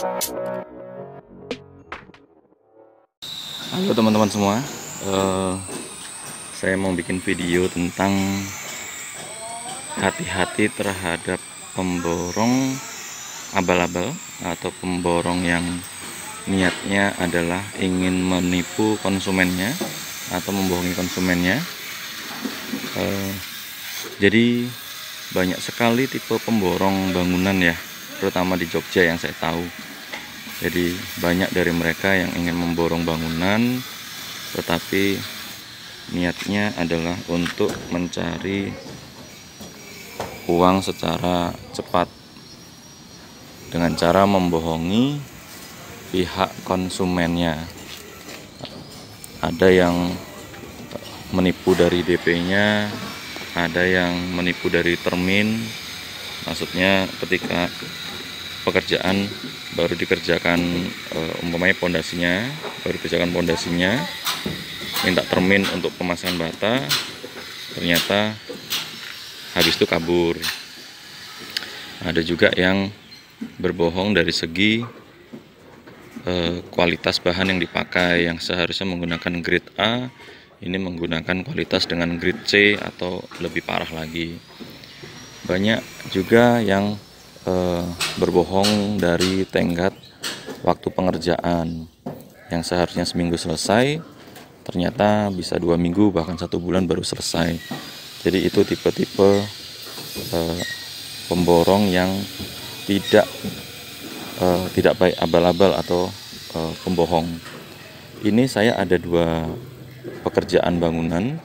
Halo teman-teman semua, saya mau bikin video tentang hati-hati terhadap pemborong abal-abal atau pemborong yang niatnya adalah ingin menipu konsumennya atau membohongi konsumennya. Jadi banyak sekali tipe pemborong bangunan ya, terutama di Jogja yang saya tahu. Jadi banyak dari mereka yang ingin memborong bangunan, tetapi niatnya adalah untuk mencari uang secara cepat dengan cara membohongi pihak konsumennya. Ada yang menipu dari DP-nya, ada yang menipu dari termin. Maksudnya ketika pekerjaan baru dikerjakan, umpamanya baru dikerjakan pondasinya, minta termin untuk pemasangan bata, ternyata habis itu kabur. Ada juga yang berbohong dari segi kualitas bahan yang dipakai, yang seharusnya menggunakan grade A, ini menggunakan kualitas dengan grade C atau lebih parah lagi. Banyak juga yang berbohong dari tenggat waktu pengerjaan, yang seharusnya seminggu selesai, ternyata bisa 2 minggu bahkan 1 bulan baru selesai. Jadi itu tipe-tipe pemborong yang tidak baik, abal-abal atau pembohong. Ini saya ada 2 pekerjaan bangunan,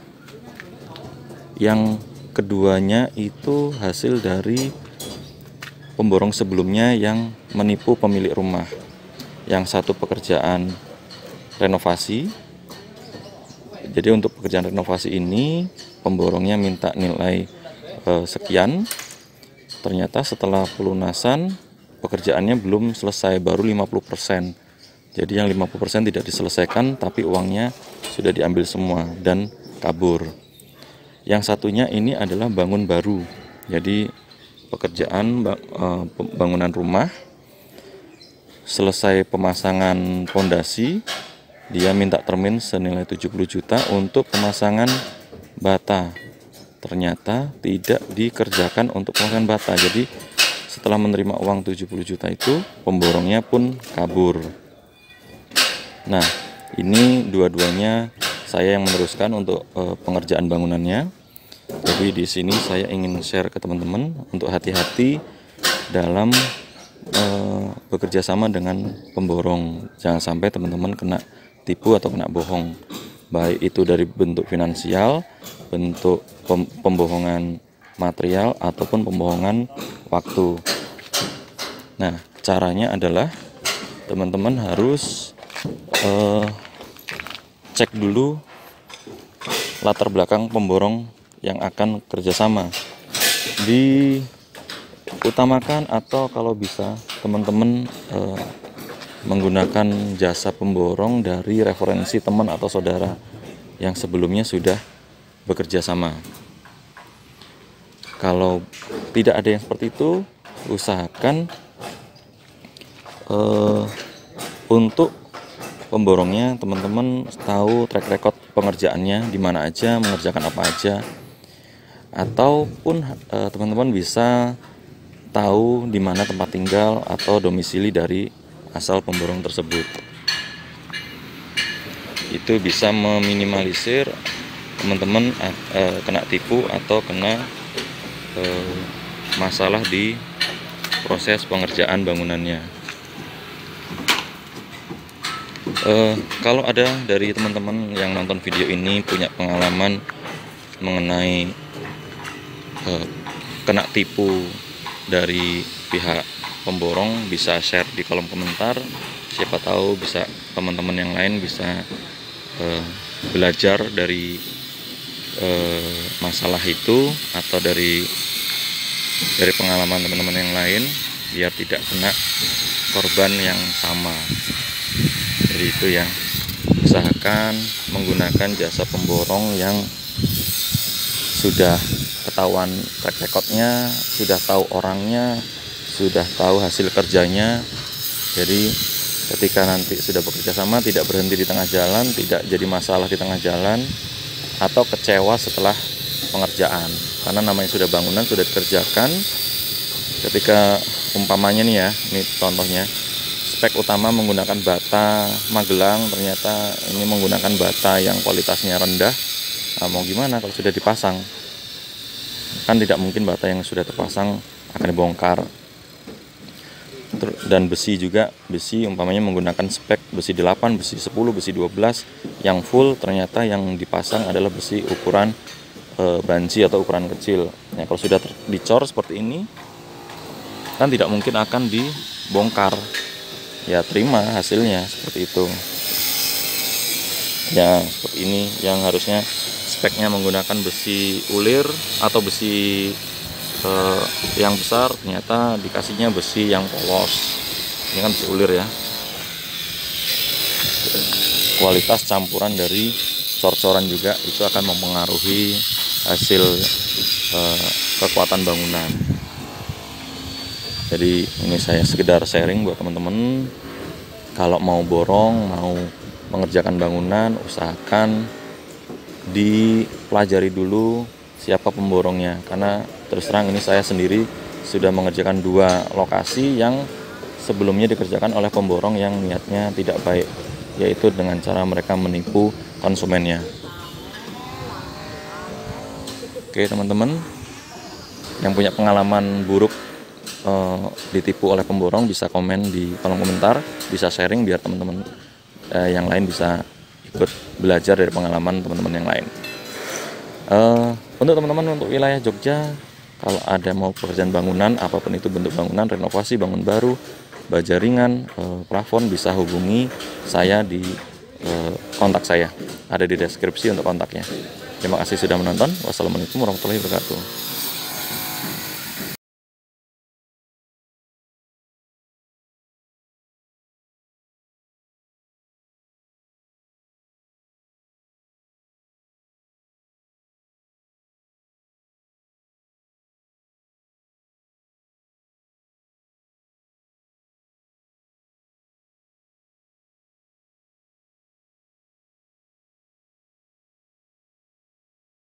yang keduanya itu hasil dari pemborong sebelumnya yang menipu pemilik rumah. Yang satu pekerjaan renovasi. Jadi untuk pekerjaan renovasi ini pemborongnya minta nilai sekian. Ternyata setelah pelunasan pekerjaannya belum selesai, baru 50%. Jadi yang 50% tidak diselesaikan, tapi uangnya sudah diambil semua dan kabur. Yang satunya ini adalah bangun baru. Jadi pekerjaan bangunan rumah, selesai pemasangan pondasi, dia minta termin senilai 70 juta untuk pemasangan bata. Ternyata tidak dikerjakan untuk pemasangan bata. Jadi setelah menerima uang 70 juta itu, pemborongnya pun kabur. Nah, ini dua-duanya saya yang meneruskan untuk pengerjaan bangunannya. Jadi di sini saya ingin share ke teman-teman untuk hati-hati dalam bekerja sama dengan pemborong. Jangan sampai teman-teman kena tipu atau kena bohong, baik itu dari bentuk finansial, bentuk pembohongan material, ataupun pembohongan waktu. Nah, caranya adalah teman-teman harus cek dulu latar belakang pemborong yang akan kerjasama. Diutamakan atau kalau bisa teman-teman menggunakan jasa pemborong dari referensi teman atau saudara yang sebelumnya sudah bekerja sama. Kalau tidak ada yang seperti itu, usahakan untuk pemborongnya teman-teman tahu track record pengerjaannya, di mana aja, mengerjakan apa aja. Ataupun teman-teman bisa tahu di mana tempat tinggal atau domisili dari asal pemborong tersebut. Itu bisa meminimalisir teman-teman kena tipu atau kena masalah di proses pengerjaan bangunannya. Kalau ada dari teman-teman yang nonton video ini punya pengalaman mengenai kena tipu dari pihak pemborong, bisa share di kolom komentar. Siapa tahu bisa teman-teman yang lain bisa belajar dari masalah itu, atau dari pengalaman teman-teman yang lain, biar tidak kena korban yang sama. Jadi itu ya, usahakan menggunakan jasa pemborong yang sudah ketahuan track recordnya, sudah tahu orangnya, sudah tahu hasil kerjanya, Jadi ketika nanti sudah bekerja sama, tidak berhenti di tengah jalan, tidak jadi masalah di tengah jalan, atau kecewa setelah pengerjaan. Karena namanya sudah bangunan, sudah dikerjakan. Ketika umpamanya nih ya, ini contohnya, spek utama menggunakan bata Magelang, ternyata ini menggunakan bata yang kualitasnya rendah. Nah, mau gimana kalau sudah dipasang? Kan tidak mungkin bata yang sudah terpasang akan dibongkar. Dan besi juga, besi umpamanya menggunakan spek besi 8, besi 10, besi 12 yang full, ternyata yang dipasang adalah besi ukuran banci atau ukuran kecil. Nah, kalau sudah dicor seperti ini kan tidak mungkin akan dibongkar. Ya terima hasilnya seperti itu. Ya seperti ini, yang harusnya speknya menggunakan besi ulir atau besi yang besar, ternyata dikasihnya besi yang polos. Ini kan besi ulir ya. Kualitas campuran dari cor-coran juga itu akan mempengaruhi hasil kekuatan bangunan. Jadi ini saya sekedar sharing buat teman-teman, kalau mau borong, mau mengerjakan bangunan, usahakan dipelajari dulu siapa pemborongnya. Karena terus terang ini saya sendiri sudah mengerjakan 2 lokasi yang sebelumnya dikerjakan oleh pemborong yang niatnya tidak baik, yaitu dengan cara mereka menipu konsumennya. Oke teman-teman, yang punya pengalaman buruk ditipu oleh pemborong bisa komen di kolom komentar, bisa sharing biar teman-teman yang lain bisa ikut belajar dari pengalaman teman-teman yang lain. Untuk teman-teman untuk wilayah Jogja, kalau ada mau pekerjaan bangunan, apapun itu bentuk bangunan, renovasi, bangun baru, baja ringan, plafon, bisa hubungi saya di kontak saya, ada di deskripsi untuk kontaknya. Terima kasih sudah menonton. Wassalamualaikum warahmatullahi wabarakatuh.